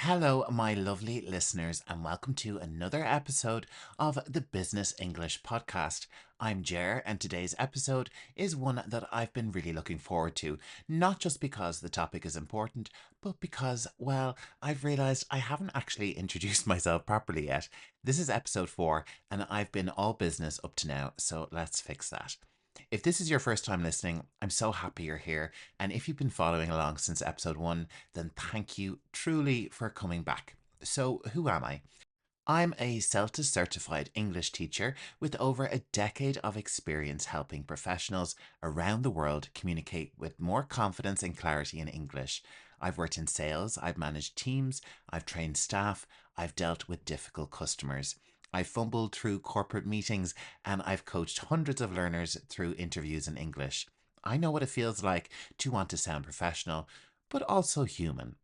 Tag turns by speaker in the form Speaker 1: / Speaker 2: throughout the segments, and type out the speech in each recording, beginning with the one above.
Speaker 1: Hello, my lovely listeners, and welcome to another episode of the Business English Podcast. I'm Jer, and today's episode is one that I've been really looking forward to, not just because the topic is important, but because, well, I've realised I haven't actually introduced myself properly yet. This is episode 4, and I've been all business up to now, so let's fix that. If this is your first time listening, I'm so happy you're here. And if you've been following along since episode 1, then thank you truly for coming back. So, who am I? I'm a CELTA certified English teacher with over a decade of experience helping professionals around the world communicate with more confidence and clarity in English. I've worked in sales, I've managed teams, I've trained staff, I've dealt with difficult customers. I've fumbled through corporate meetings and I've coached hundreds of learners through interviews in English. I know what it feels like to want to sound professional, but also human,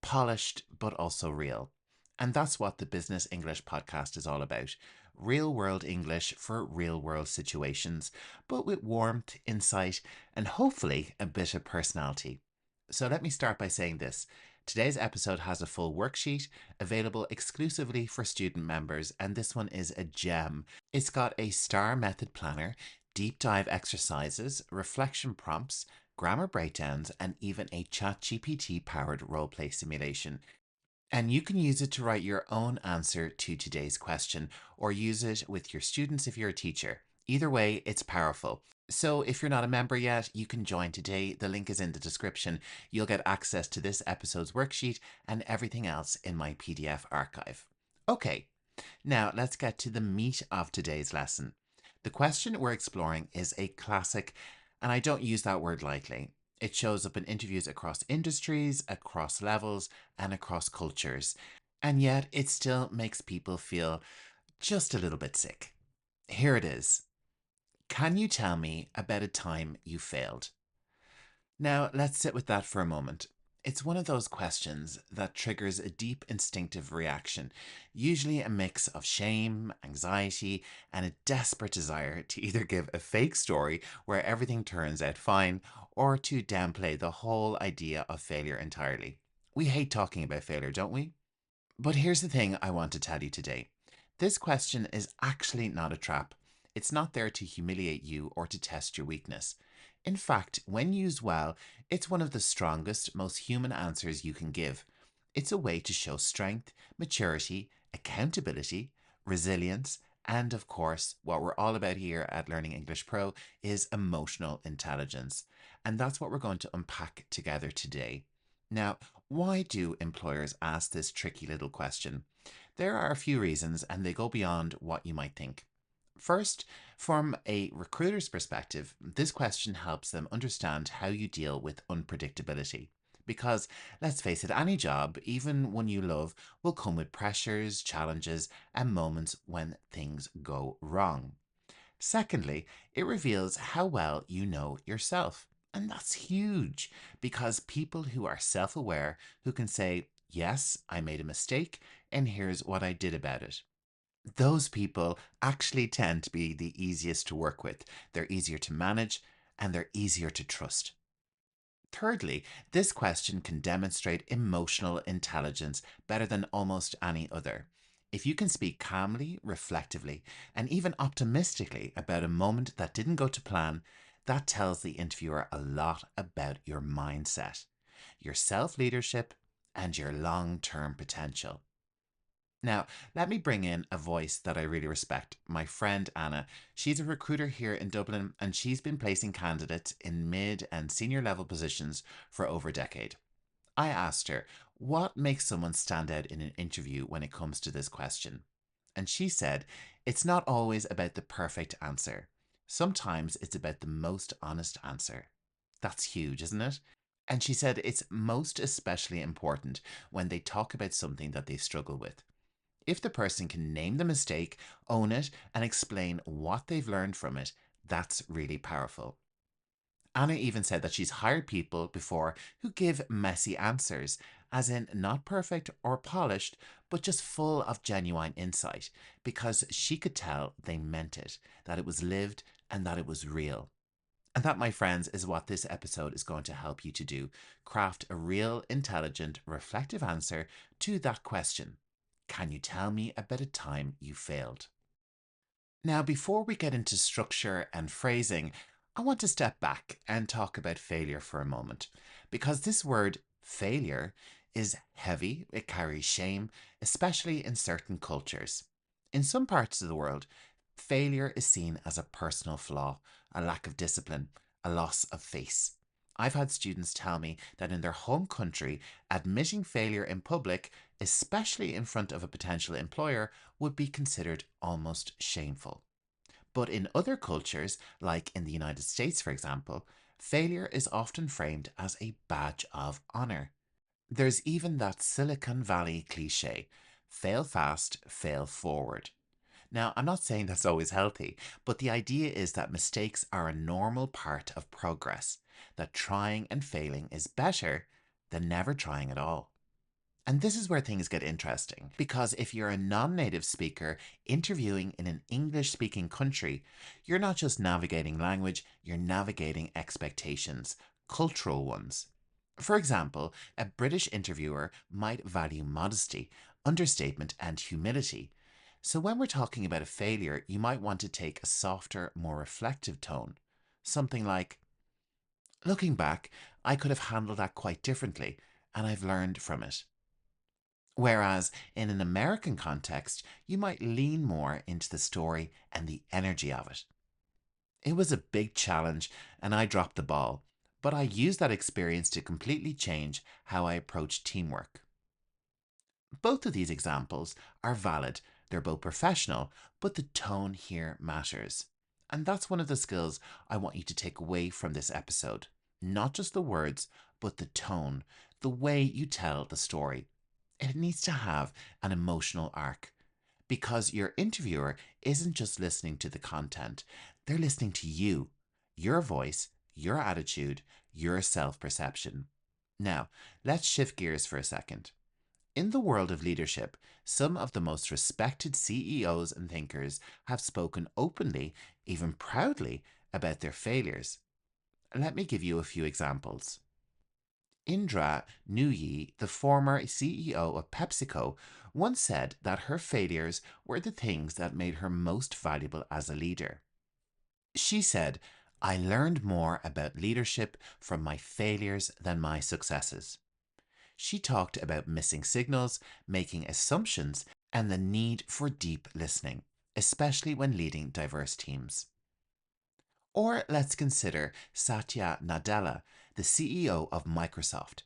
Speaker 1: polished, but also real. And that's what the Business English podcast is all about. Real world English for real world situations, but with warmth, insight, and hopefully a bit of personality. So let me start by saying this. Today's episode has a full worksheet available exclusively for student members, and this one is a gem. It's got a STAR method planner, deep dive exercises, reflection prompts, grammar breakdowns, and even a ChatGPT powered roleplay simulation. And you can use it to write your own answer to today's question or use it with your students if you're a teacher. Either way, it's powerful. So if you're not a member yet, you can join today. The link is in the description. You'll get access to this episode's worksheet and everything else in my PDF archive. Okay, now let's get to the meat of today's lesson. The question we're exploring is a classic, and I don't use that word lightly. It shows up in interviews across industries, across levels, and across cultures. And yet it still makes people feel just a little bit sick. Here it is. Can you tell me about a time you failed? Now, let's sit with that for a moment. It's one of those questions that triggers a deep instinctive reaction, usually a mix of shame, anxiety, and a desperate desire to either give a fake story where everything turns out fine or to downplay the whole idea of failure entirely. We hate talking about failure, don't we? But here's the thing I want to tell you today. This question is actually not a trap. It's not there to humiliate you or to test your weakness. In fact, when used well, it's one of the strongest, most human answers you can give. It's a way to show strength, maturity, accountability, resilience, and of course, what we're all about here at Learning English Pro is emotional intelligence. And that's what we're going to unpack together today. Now, why do employers ask this tricky little question? There are a few reasons, and they go beyond what you might think. First, from a recruiter's perspective, this question helps them understand how you deal with unpredictability. Because, let's face it, any job, even one you love, will come with pressures, challenges, and moments when things go wrong. Secondly, it reveals how well you know yourself. And that's huge because people who are self aware, who can say, yes, I made a mistake, and here's what I did about it. Those people actually tend to be the easiest to work with. They're easier to manage and they're easier to trust. Thirdly, this question can demonstrate emotional intelligence better than almost any other. If you can speak calmly, reflectively, and even optimistically about a moment that didn't go to plan, that tells the interviewer a lot about your mindset, your self leadership, and your long term potential. Now, let me bring in a voice that I really respect. My friend Anna. She's a recruiter here in Dublin and she's been placing candidates in mid and senior level positions for over a decade. I asked her, what makes someone stand out in an interview when it comes to this question? And she said, it's not always about the perfect answer. Sometimes it's about the most honest answer. That's huge, isn't it? And she said it's most especially important when they talk about something that they struggle with. If the person can name the mistake, own it, and explain what they've learned from it, that's really powerful. Anna even said that she's hired people before who give messy answers, as in not perfect or polished, but just full of genuine insight, because she could tell they meant it, that it was lived, and that it was real. And that, my friends, is what this episode is going to help you to do. Craft a real, intelligent, reflective answer to that question. Can you tell me about a time you failed? Now, before we get into structure and phrasing, I want to step back and talk about failure for a moment. Because this word, failure, is heavy, it carries shame, especially in certain cultures. In some parts of the world, failure is seen as a personal flaw, a lack of discipline, a loss of face. I've had students tell me that in their home country, admitting failure in public, especially in front of a potential employer, would be considered almost shameful. But in other cultures, like in the United States for example, failure is often framed as a badge of honour. There's even that Silicon Valley cliche, fail fast, fail forward. Now, I'm not saying that's always healthy, but the idea is that mistakes are a normal part of progress, that trying and failing is better than never trying at all. And this is where things get interesting, because if you're a non native speaker interviewing in an English speaking country, you're not just navigating language, you're navigating expectations, cultural ones. For example, a British interviewer might value modesty, understatement, and humility. So when we're talking about a failure, you might want to take a softer, more reflective tone. Something like, looking back, I could have handled that quite differently, and I've learned from it. Whereas in an American context, you might lean more into the story and the energy of it. It was a big challenge and I dropped the ball, but I used that experience to completely change how I approach teamwork. Both of these examples are valid. They're both professional, but the tone here matters. And that's one of the skills I want you to take away from this episode. Not just the words, but the tone, the way you tell the story. It needs to have an emotional arc because your interviewer isn't just listening to the content, they're listening to you, your voice, your attitude, your self perception. Now, let's shift gears for a second. In the world of leadership, some of the most respected CEOs and thinkers have spoken openly, even proudly, about their failures. Let me give you a few examples. Indra Nooyi, the former CEO of PepsiCo, once said that her failures were the things that made her most valuable as a leader. She said, I learned more about leadership from my failures than my successes. She talked about missing signals, making assumptions, and the need for deep listening, especially when leading diverse teams. Or let's consider Satya Nadella, the CEO of Microsoft.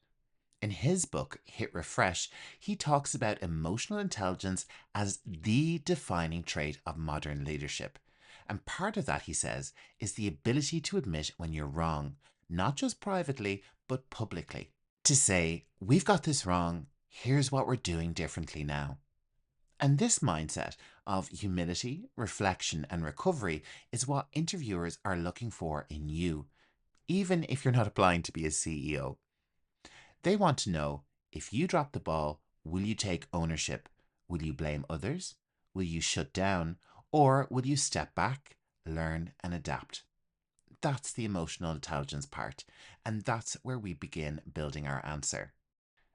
Speaker 1: In his book, Hit Refresh, he talks about emotional intelligence as the defining trait of modern leadership. And part of that, he says, is the ability to admit when you're wrong, not just privately, but publicly. To say, we've got this wrong, here's what we're doing differently now. And this mindset of humility, reflection, and recovery is what interviewers are looking for in you, even if you're not applying to be a CEO. They want to know, if you drop the ball, will you take ownership? Will you blame others? Will you shut down? Or will you step back, learn, and adapt? That's the emotional intelligence part, and that's where we begin building our answer.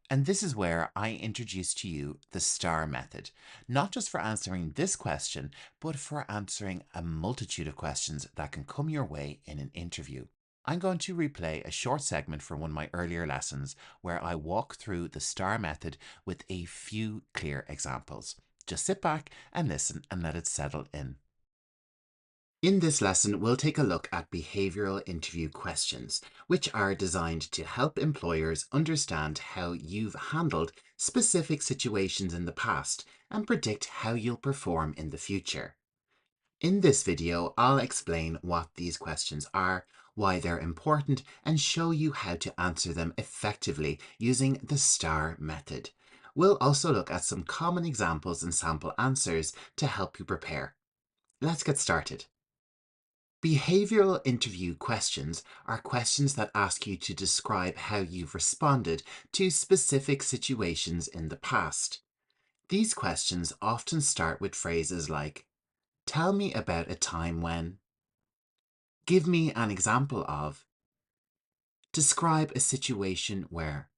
Speaker 1: And this is where I introduce to you the STAR method, not just for answering this question, but for answering a multitude of questions that can come your way in an interview. I'm going to replay a short segment from one of my earlier lessons where I walk through the STAR method with a few clear examples. Just sit back and listen and let it settle in. In this lesson, we'll take a look at behavioural interview questions, which are designed to help employers understand how you've handled specific situations in the past and predict how you'll perform in the future. In this video, I'll explain what these questions are, why they're important, and show you how to answer them effectively using the STAR method. We'll also look at some common examples and sample answers to help you prepare. Let's get started. Behavioural interview questions are questions that ask you to describe how you've responded to specific situations in the past. These questions often start with phrases like, tell me about a time when. Give me an example of describe a situation where.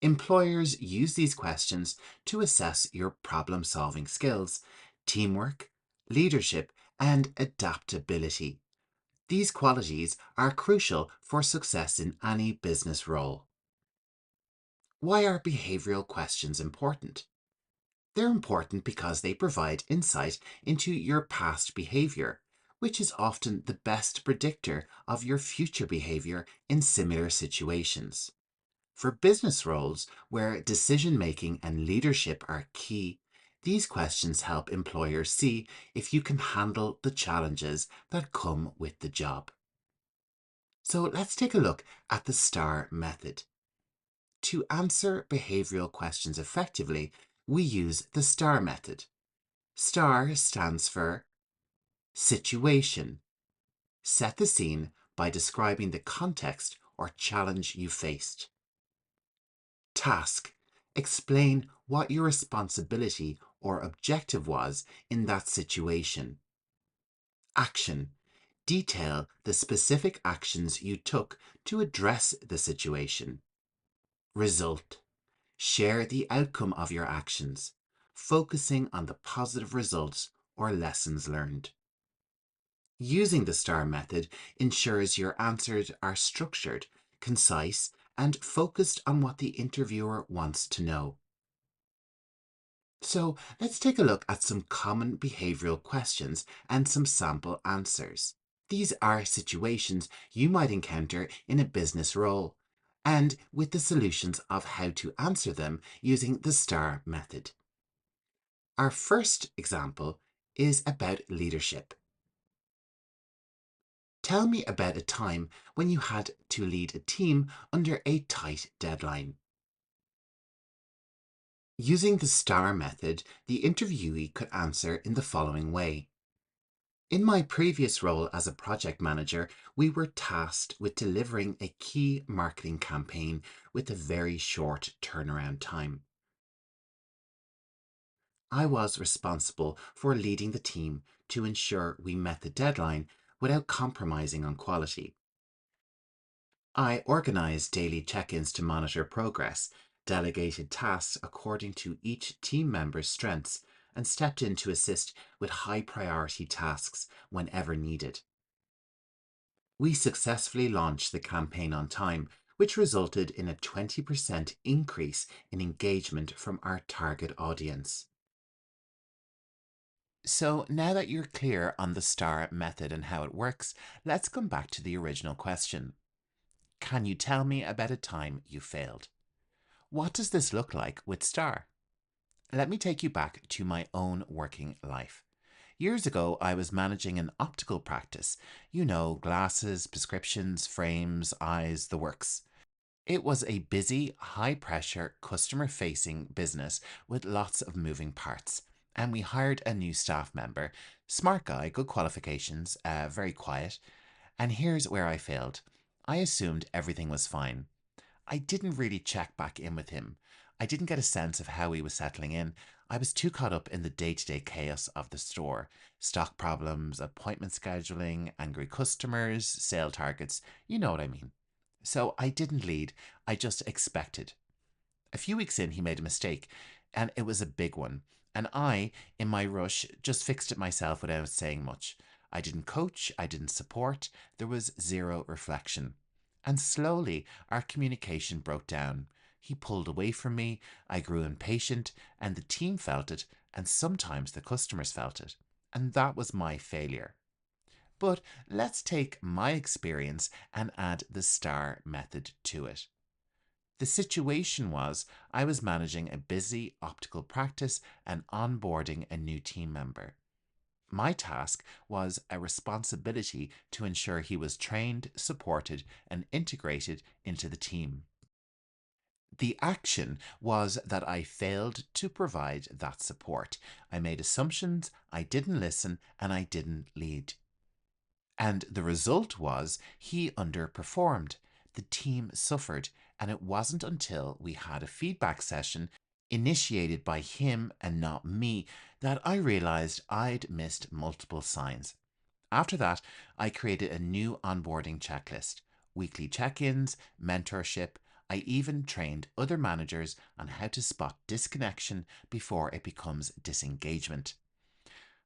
Speaker 1: Employers use these questions to assess your problem solving skills, teamwork, leadership, and adaptability. These qualities are crucial for success in any business role. Why are behavioral questions important? They're important because they provide insight into your past behavior, which is often the best predictor of your future behavior in similar situations. For business roles where decision making and leadership are key, these questions help employers see if you can handle the challenges that come with the job. So let's take a look at the STAR method. To answer behavioral questions effectively, we use the STAR method. STAR stands for situation. Set the scene by describing the context or challenge you faced. Task. Explain what your responsibility or objective was in that situation. Action. Detail the specific actions you took to address the situation. Result. Share the outcome of your actions, focusing on the positive results or lessons learned. Using the STAR method ensures your answers are structured, concise, and focused on what the interviewer wants to know. So let's take a look at some common behavioral questions and some sample answers. These are situations you might encounter in a business role, and with the solutions of how to answer them using the STAR method. Our first example is about leadership. Tell me about a time when you had to lead a team under a tight deadline. Using the STAR method, the interviewee could answer in the following way. In my previous role as a project manager, we were tasked with delivering a key marketing campaign with a very short turnaround time. I was responsible for leading the team to ensure we met the deadline without compromising on quality. I organised daily check-ins to monitor progress, delegated tasks according to each team member's strengths, and stepped in to assist with high priority tasks whenever needed. We successfully launched the campaign on time, which resulted in a 20% increase in engagement from our target audience. So now that you're clear on the STAR method and how it works, let's come back to the original question. Can you tell me about a time you failed? What does this look like with STAR? Let me take you back to my own working life. Years ago, I was managing an optical practice. You know, glasses, prescriptions, frames, eyes, the works. It was a busy, high pressure, customer facing business with lots of moving parts. And we hired a new staff member. Smart guy, good qualifications, very quiet. And here's where I failed. I assumed everything was fine. I didn't really check back in with him. I didn't get a sense of how he was settling in. I was too caught up in the day-to-day chaos of the store. Stock problems, appointment scheduling, angry customers, sale targets. You know what I mean. So I didn't lead, I just expected. A few weeks in, he made a mistake, and it was a big one. And I, in my rush, just fixed it myself without saying much. I didn't coach, I didn't support, there was zero reflection. And slowly, our communication broke down. He pulled away from me, I grew impatient, and the team felt it, and sometimes the customers felt it. And that was my failure. But let's take my experience and add the STAR method to it. The situation was I was managing a busy optical practice and onboarding a new team member. My task was a responsibility to ensure he was trained, supported, and integrated into the team. The action was that I failed to provide that support. I made assumptions, I didn't listen, and I didn't lead. And the result was he underperformed. The team suffered, and it wasn't until we had a feedback session initiated by him and not me that I realized I'd missed multiple signs. After that, I created a new onboarding checklist, weekly check ins, mentorship. I even trained other managers on how to spot disconnection before it becomes disengagement.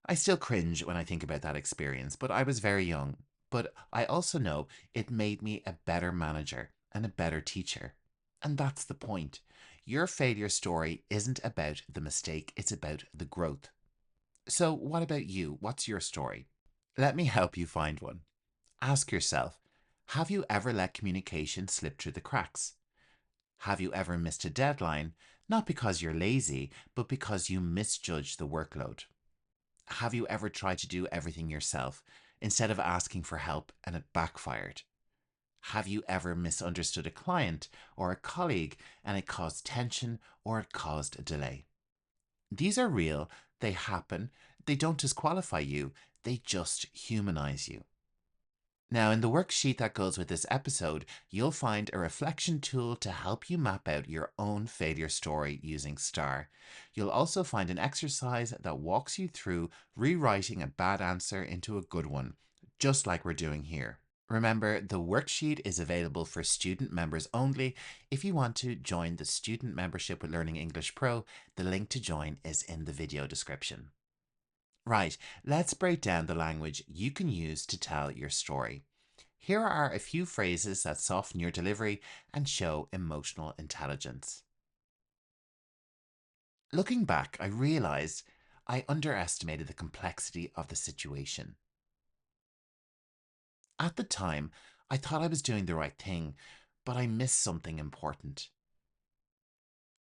Speaker 1: I still cringe when I think about that experience, but I was very young. But I also know it made me a better manager and a better teacher. And that's the point. Your failure story isn't about the mistake, it's about the growth. So, what about you? What's your story? Let me help you find one. Ask yourself, have you ever let communication slip through the cracks? Have you ever missed a deadline, not because you're lazy, but because you misjudged the workload? Have you ever tried to do everything yourself instead of asking for help and it backfired? Have you ever misunderstood a client or a colleague and it caused tension or it caused a delay? These are real, they happen, they don't disqualify you, they just humanize you. Now, in the worksheet that goes with this episode, you'll find a reflection tool to help you map out your own failure story using STAR. You'll also find an exercise that walks you through rewriting a bad answer into a good one, just like we're doing here. Remember, the worksheet is available for student members only. If you want to join the student membership with Learning English Pro, the link to join is in the video description. Right, let's break down the language you can use to tell your story. Here are a few phrases that soften your delivery and show emotional intelligence. Looking back, I realized I underestimated the complexity of the situation. At the time, I thought I was doing the right thing, but I missed something important.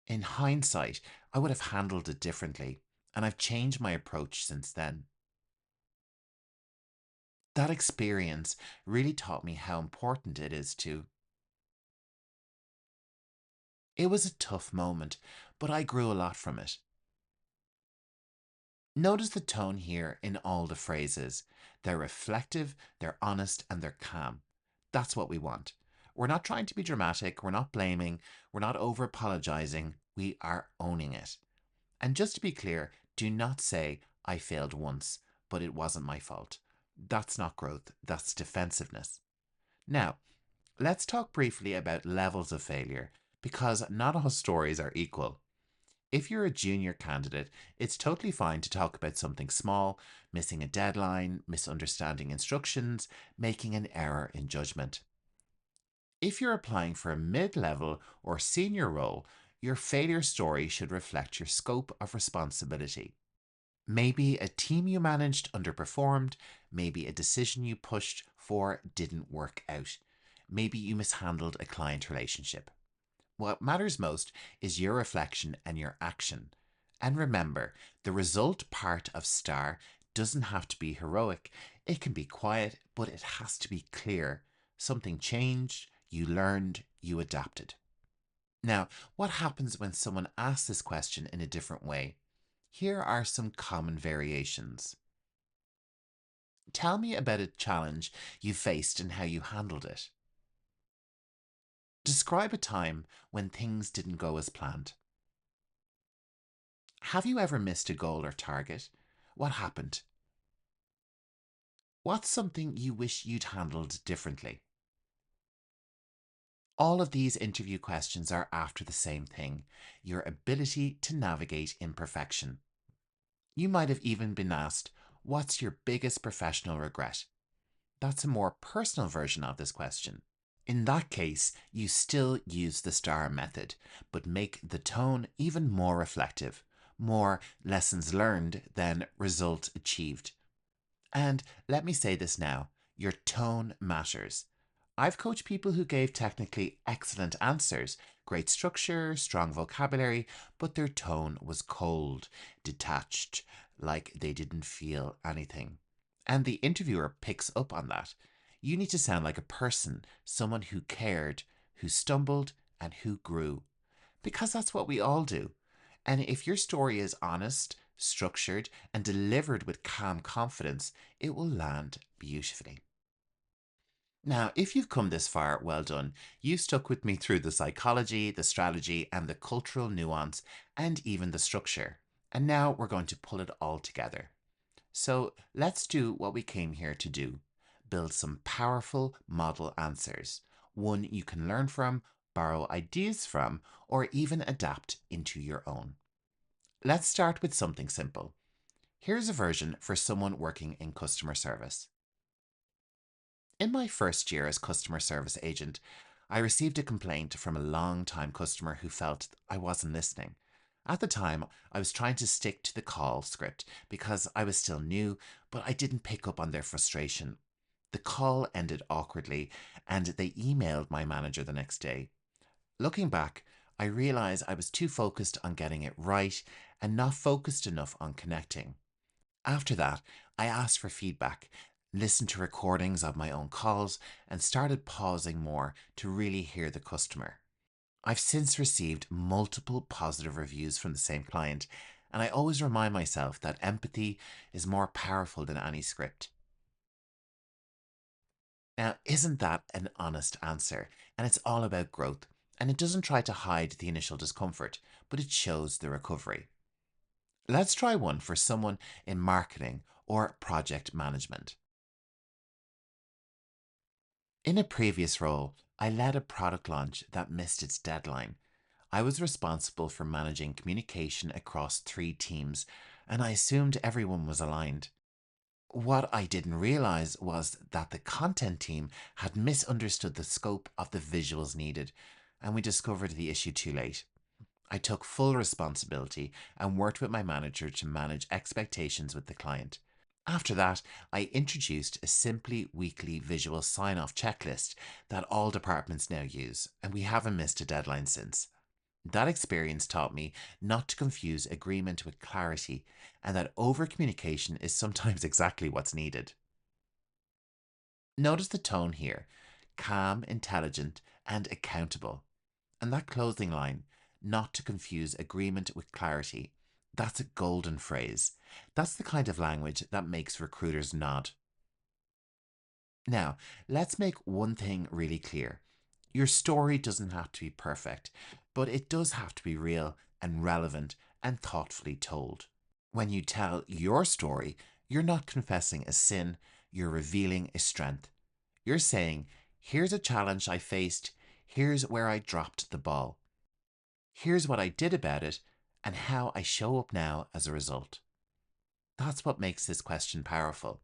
Speaker 1: In hindsight, I would have handled it differently, and I've changed my approach since then. That experience really taught me how important it is to. It was a tough moment, but I grew a lot from it. Notice the tone here in all the phrases. They're reflective, they're honest, and they're calm. That's what we want. We're not trying to be dramatic, we're not blaming, we're not over apologizing, we are owning it. And just to be clear, do not say, I failed once, but it wasn't my fault. That's not growth, that's defensiveness. Now, let's talk briefly about levels of failure, because not all stories are equal. If you're a junior candidate, it's totally fine to talk about something small, missing a deadline, misunderstanding instructions, making an error in judgment. If you're applying for a mid level or senior role, your failure story should reflect your scope of responsibility. Maybe a team you managed underperformed, maybe a decision you pushed for didn't work out, maybe you mishandled a client relationship. What matters most is your reflection and your action. And remember, the result part of STAR doesn't have to be heroic. It can be quiet, but it has to be clear. Something changed, you learned, you adapted. Now, what happens when someone asks this question in a different way? Here are some common variations. Tell me about a challenge you faced and how you handled it. Describe a time when things didn't go as planned. Have you ever missed a goal or target? What happened? What's something you wish you'd handled differently? All of these interview questions are after the same thing: your ability to navigate imperfection. You might have even been asked, what's your biggest professional regret? That's a more personal version of this question. In that case, you still use the STAR method, but make the tone even more reflective, more lessons learned than results achieved. And let me say this now, your tone matters. I've coached people who gave technically excellent answers, great structure, strong vocabulary, but their tone was cold, detached, like they didn't feel anything. And the interviewer picks up on that. You need to sound like a person, someone who cared, who stumbled, and who grew. Because that's what we all do. And if your story is honest, structured, and delivered with calm confidence, it will land beautifully. Now, if you've come this far, well done. You've stuck with me through the psychology, the strategy, and the cultural nuance, and even the structure. And now we're going to pull it all together. So let's do what we came here to do: build some powerful model answers, one you can learn from, borrow ideas from, or even adapt into your own. Let's start with something simple. Here's a version for someone working in customer service. In my first year as customer service agent, I received a complaint from a long-time customer who felt I wasn't listening. At the time, I was trying to stick to the call script because I was still new, but I didn't pick up on their frustration. The call ended awkwardly, and they emailed my manager the next day. Looking back, I realised I was too focused on getting it right and not focused enough on connecting. After that, I asked for feedback, listened to recordings of my own calls, and started pausing more to really hear the customer. I've since received multiple positive reviews from the same client, and I always remind myself that empathy is more powerful than any script. Now, isn't that an honest answer? And it's all about growth, and it doesn't try to hide the initial discomfort, but it shows the recovery. Let's try one for someone in marketing or project management. In a previous role, I led a product launch that missed its deadline. I was responsible for managing communication across 3 teams, and I assumed everyone was aligned. What I didn't realize was that the content team had misunderstood the scope of the visuals needed, and we discovered the issue too late. I took full responsibility and worked with my manager to manage expectations with the client. After that, I introduced a simply weekly visual sign off checklist that all departments now use, and we haven't missed a deadline since. That experience taught me not to confuse agreement with clarity, and that over communication is sometimes exactly what's needed. Notice the tone here: calm, intelligent, and accountable. And that closing line, not to confuse agreement with clarity, that's a golden phrase. That's the kind of language that makes recruiters nod. Now, let's make one thing really clear. Your story doesn't have to be perfect, but it does have to be real and relevant and thoughtfully told. When you tell your story, you're not confessing a sin, you're revealing a strength. You're saying, here's a challenge I faced, here's where I dropped the ball, here's what I did about it, and how I show up now as a result. That's what makes this question powerful.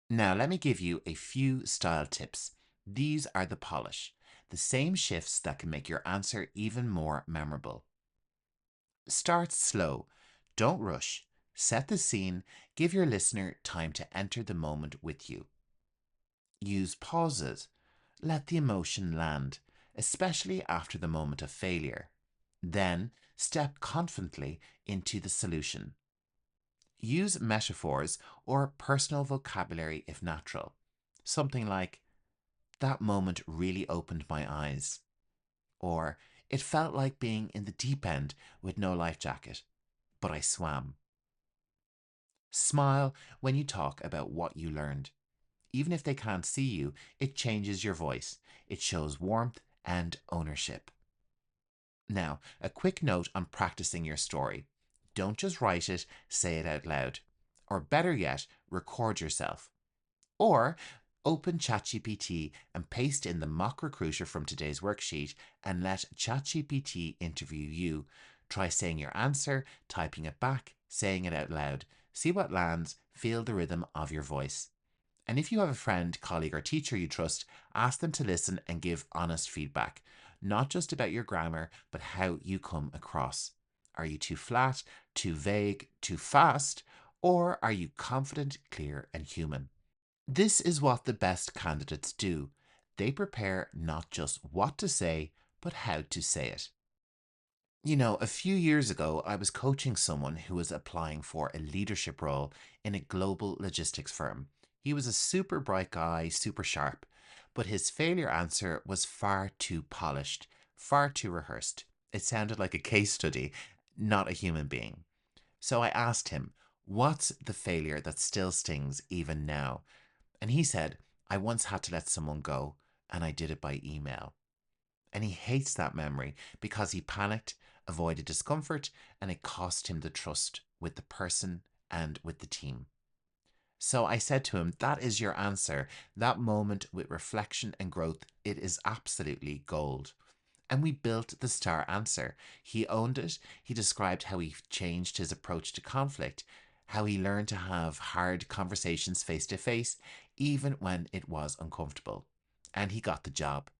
Speaker 1: Now, let me give you a few style tips. These are the polish, the same shifts that can make your answer even more memorable. Start slow. Don't rush. Set the scene. Give your listener time to enter the moment with you. Use pauses. Let the emotion land, especially after the moment of failure. Then step confidently into the solution. Use metaphors or personal vocabulary if natural. Something like, that moment really opened my eyes. Or, it felt like being in the deep end with no life jacket, but I swam. Smile when you talk about what you learned. Even if they can't see you, it changes your voice. It shows warmth and ownership. Now, a quick note on practicing your story. Don't just write it, say it out loud. Or better yet, record yourself. Or open ChatGPT and paste in the mock recruiter from today's worksheet and let ChatGPT interview you. Try saying your answer, typing it back, saying it out loud. See what lands, feel the rhythm of your voice. And if you have a friend, colleague, or teacher you trust, ask them to listen and give honest feedback, not just about your grammar, but how you come across. Are you too flat, too vague, too fast, or are you confident, clear, and human? This is what the best candidates do. They prepare not just what to say, but how to say it. A few years ago, I was coaching someone who was applying for a leadership role in a global logistics firm. He was a super bright guy, super sharp, but his failure answer was far too polished, far too rehearsed. It sounded like a case study, not a human being. So I asked him, what's the failure that still stings even now? And he said, I once had to let someone go, and I did it by email. And he hates that memory because he panicked, avoided discomfort, and it cost him the trust with the person and with the team. So I said to him, that is your answer. That moment with reflection and growth, it is absolutely gold. And we built the star answer. He owned it. He described how he changed his approach to conflict, how he learned to have hard conversations face to face, even when it was uncomfortable. And he got the job.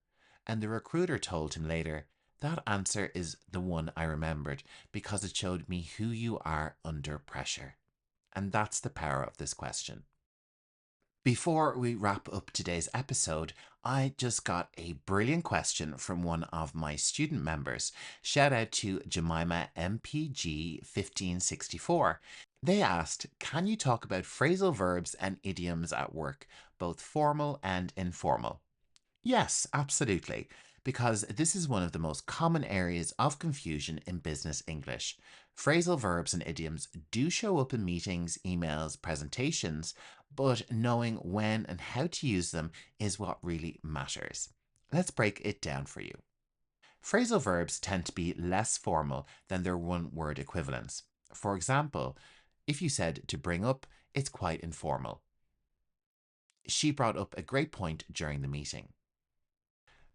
Speaker 1: And the recruiter told him later, that answer is the one I remembered because it showed me who you are under pressure. And that's the power of this question. Before we wrap up today's episode, I just got a brilliant question from one of my student members. Shout out to Jemima MPG 1564. They asked, can you talk about phrasal verbs and idioms at work, both formal and informal? Yes, absolutely, because this is one of the most common areas of confusion in business English. Phrasal verbs and idioms do show up in meetings, emails, presentations, but knowing when and how to use them is what really matters. Let's break it down for you. Phrasal verbs tend to be less formal than their one-word equivalents. For example, if you said to bring up, it's quite informal. She brought up a great point during the meeting.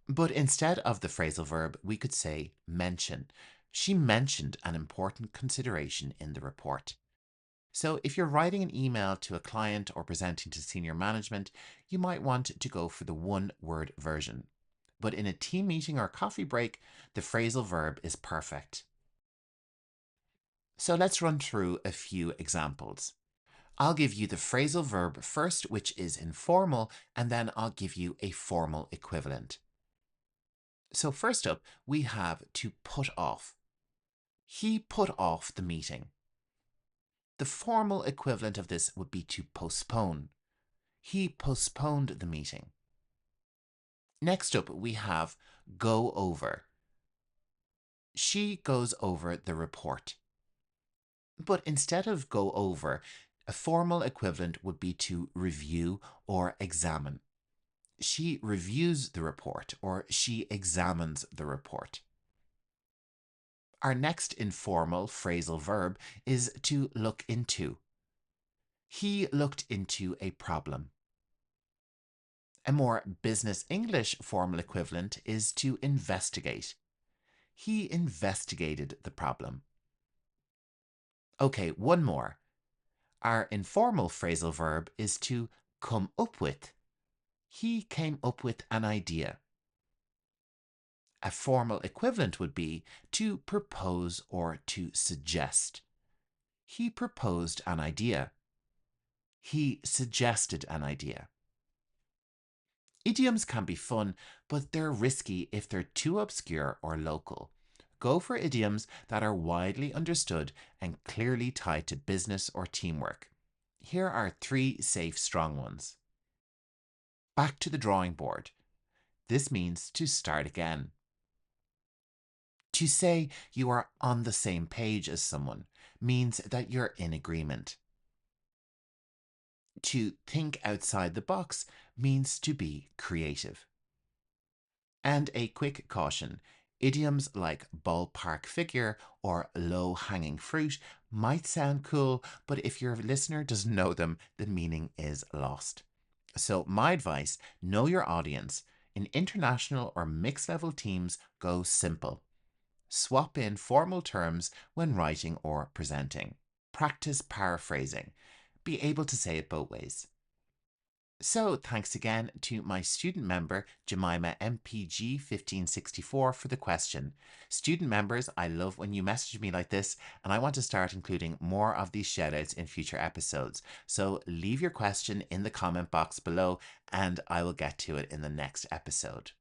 Speaker 1: But instead of the phrasal verb, we could say mention. She mentioned an important consideration in the report. So if you're writing an email to a client or presenting to senior management, you might want to go for the one-word version. But in a team meeting or coffee break, the phrasal verb is perfect. So let's run through a few examples. I'll give you the phrasal verb first, which is informal, and then I'll give you a formal equivalent. So first up, we have to put off. He put off the meeting. The formal equivalent of this would be to postpone. He postponed the meeting. Next up, we have go over. She goes over the report. But instead of go over, a formal equivalent would be to review or examine. She reviews the report or she examines the report. Our next informal phrasal verb is to look into. He looked into a problem. A more business English formal equivalent is to investigate. He investigated the problem. Okay, one more. Our informal phrasal verb is to come up with. He came up with an idea. A formal equivalent would be to propose or to suggest. He proposed an idea. He suggested an idea. Idioms can be fun, but they're risky if they're too obscure or local. Go for idioms that are widely understood and clearly tied to business or teamwork. Here are 3 safe, strong ones. Back to the drawing board. This means to start again. To say you are on the same page as someone means that you're in agreement. To think outside the box means to be creative. And a quick caution, idioms like ballpark figure or low-hanging fruit might sound cool, but if your listener doesn't know them, the meaning is lost. So my advice, know your audience. In international or mixed level teams, go simple. Swap in formal terms when writing or presenting. Practice paraphrasing. Be able to say it both ways. So thanks again to my student member, Jemima MPG 1564 for the question. Student members, I love when you message me like this, and I want to start including more of these shoutouts in future episodes. So leave your question in the comment box below and I will get to it in the next episode.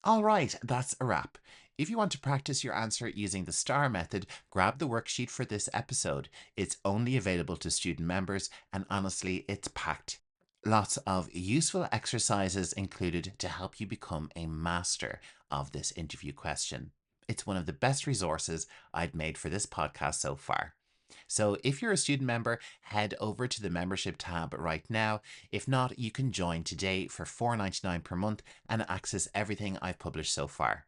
Speaker 1: All right, that's a wrap. If you want to practice your answer using the STAR method, grab the worksheet for this episode. It's only available to student members and honestly, it's packed. Lots of useful exercises included to help you become a master of this interview question. It's one of the best resources I'd made for this podcast so far. So if you're a student member, head over to the membership tab right now. If not, you can join today for $4.99 per month and access everything I've published so far.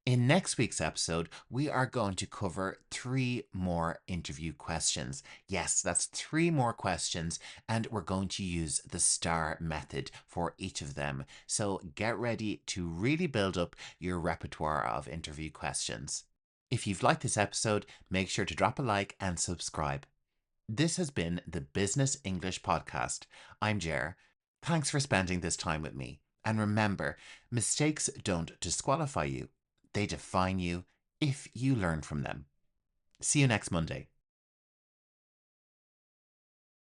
Speaker 1: In next week's episode, we are going to cover 3 more interview questions. Yes, that's 3 more questions, and we're going to use the STAR method for each of them. So get ready to really build up your repertoire of interview questions. If you've liked this episode, make sure to drop a like and subscribe. This has been the Business English Podcast. I'm Jer. Thanks for spending this time with me. And remember, mistakes don't disqualify you, they define you if you learn from them. See you next Monday.